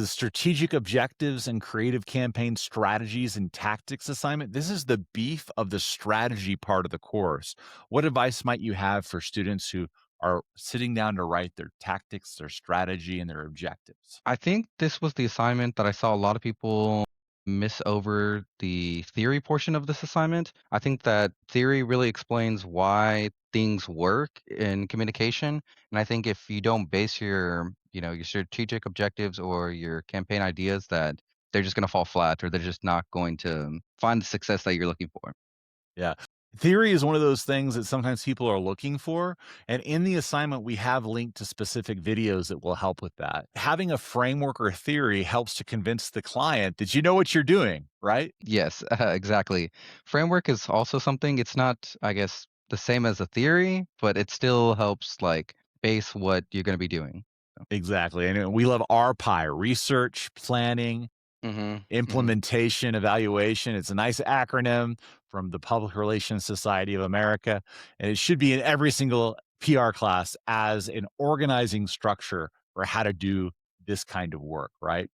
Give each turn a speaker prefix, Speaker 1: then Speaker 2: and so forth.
Speaker 1: The strategic objectives and creative campaign strategies and tactics assignment. This is the beef of the strategy part of the course. What advice might you have for students who are sitting down to write their tactics, their strategy, and their objectives?
Speaker 2: I think this was the assignment that I saw a lot of people miss over the theory portion of this assignment. I think that theory really explains why things work in communication. And I think if you don't base your strategic objectives or your campaign ideas, that they're just going to fall flat or they're just not going to find the success that you're looking for.
Speaker 1: Yeah. Theory is one of those things that sometimes people are looking for. And in the assignment, we have linked to specific videos that will help with that. Having a framework or theory helps to convince the client that you know what you're doing, right?
Speaker 2: Yes, exactly. Framework is also something, it's not, I guess, the same as a theory, but it still helps like base what you're going to be doing.
Speaker 1: Exactly. And we love RPI, research, planning,
Speaker 2: Mhm, mhm.
Speaker 1: implementation, evaluation. It's a nice acronym from the Public Relations Society of America. And it should be in every single PR class as an organizing structure for how to do this kind of work, right?